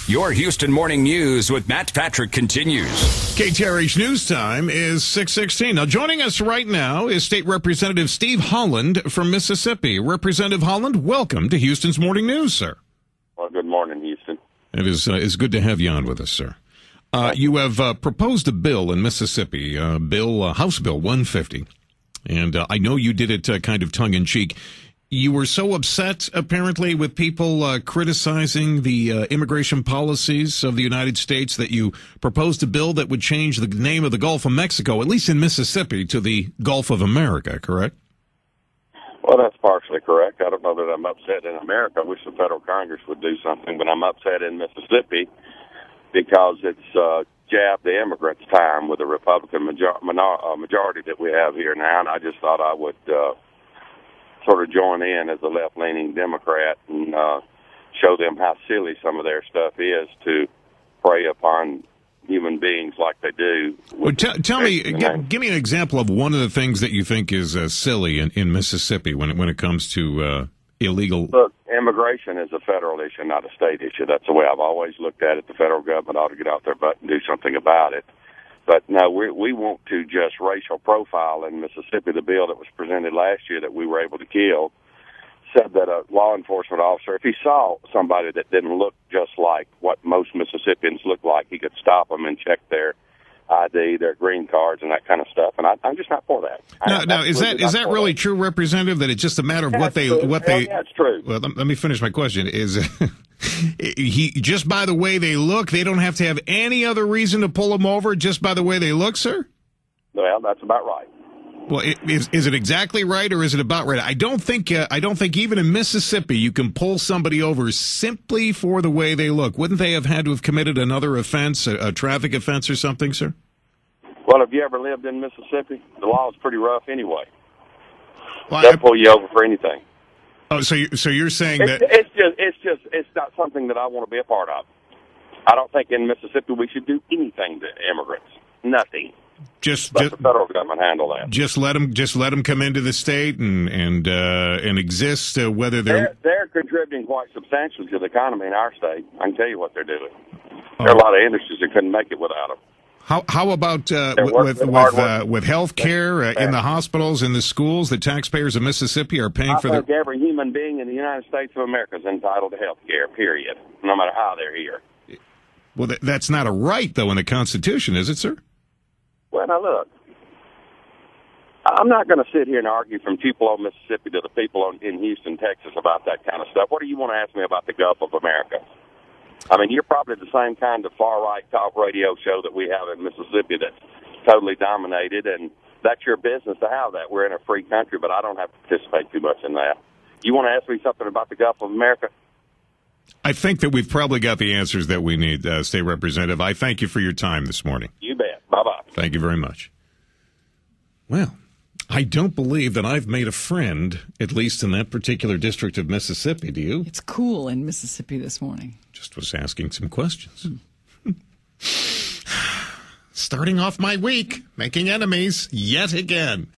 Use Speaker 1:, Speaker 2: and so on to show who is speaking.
Speaker 1: Your Houston Morning News with Matt Patrick continues.
Speaker 2: KTRH News Time is 6:16. Now, joining us right now is State Representative Steve Holland from Mississippi. Representative Holland, welcome to Houston's Morning News, sir.
Speaker 3: Well, good morning, Houston.
Speaker 2: It is good to have you on with us, sir. You have proposed a bill in Mississippi, House Bill 150, and I know you did it kind of tongue-in-cheek. You were so upset, apparently, with people criticizing the immigration policies of the United States that you proposed a bill that would change the name of the Gulf of Mexico, at least in Mississippi, to the Gulf of America, correct?
Speaker 3: Well, that's partially correct. I don't know that I'm upset in America. I wish the federal Congress would do something, but I'm upset in Mississippi because it's jabbed the immigrants' time with the Republican majority that we have here now, and I just thought I would sort of join in as a left-leaning Democrat and show them how silly some of their stuff is to prey upon human beings like they do.
Speaker 2: Well, tell me, give me an example of one of the things that you think is silly in Mississippi when it comes to illegal.
Speaker 3: Look, immigration is a federal issue, not a state issue. That's the way I've always looked at it. The federal government ought to get out their butt and do something about it. But no, we want to just racial profile in Mississippi. The bill that was presented last year that we were able to kill said that a law enforcement officer, if he saw somebody that didn't look just like what most Mississippians look like, he could stop them and check their ID, their green cards, and that kind of stuff. And I'm just not for that.
Speaker 2: Now is that really true, Representative? That it's just a matter of what they?
Speaker 3: Yeah, it's true.
Speaker 2: Well, let me finish my question. Is he just by the way they look? They don't have to have any other reason to pull them over just by the way they look, sir?
Speaker 3: Well, that's about right.
Speaker 2: Well, is it exactly right, or is it about right? I don't think even in Mississippi you can pull somebody over simply for the way they look. Wouldn't they have had to have committed another offense, a traffic offense or something, sir?
Speaker 3: Well, have you ever lived in Mississippi? The law is pretty rough anyway.
Speaker 2: Well,
Speaker 3: they'll pull you over for anything.
Speaker 2: Oh, so you're saying that
Speaker 3: it's not something that I want to be a part of. I don't think in Mississippi we should do anything to immigrants. Nothing. Let the federal government handle that.
Speaker 2: Just let them come into the state and exist. Whether they're
Speaker 3: contributing quite substantially to the economy in our state. I can tell you what they're doing. There are a lot of industries that couldn't make it without them.
Speaker 2: How about with health care in the hospitals, in the schools? The taxpayers of Mississippi are paying for.
Speaker 3: I think every human being in the United States of America is entitled to health care. Period. No matter how they're here.
Speaker 2: Well, that's not a right, though, in the Constitution, is it, sir?
Speaker 3: Well, now look, I'm not going to sit here and argue from Tupelo, Mississippi to the people in Houston, Texas about that kind of stuff. What do you want to ask me about the Gulf of America? I mean, you're probably the same kind of far-right talk radio show that we have in Mississippi that's totally dominated, and that's your business to have that. We're in a free country, but I don't have to participate too much in that. You want to ask me something about the Gulf of America?
Speaker 2: I think that we've probably got the answers that we need, State Representative. I thank you for your time this morning.
Speaker 3: You bet. Bye-bye.
Speaker 2: Thank you very much. Well, I don't believe that I've made a friend, at least in that particular district of Mississippi. Do you?
Speaker 4: It's cool in Mississippi this morning.
Speaker 2: Just was asking some questions. Starting off my week, making enemies yet again.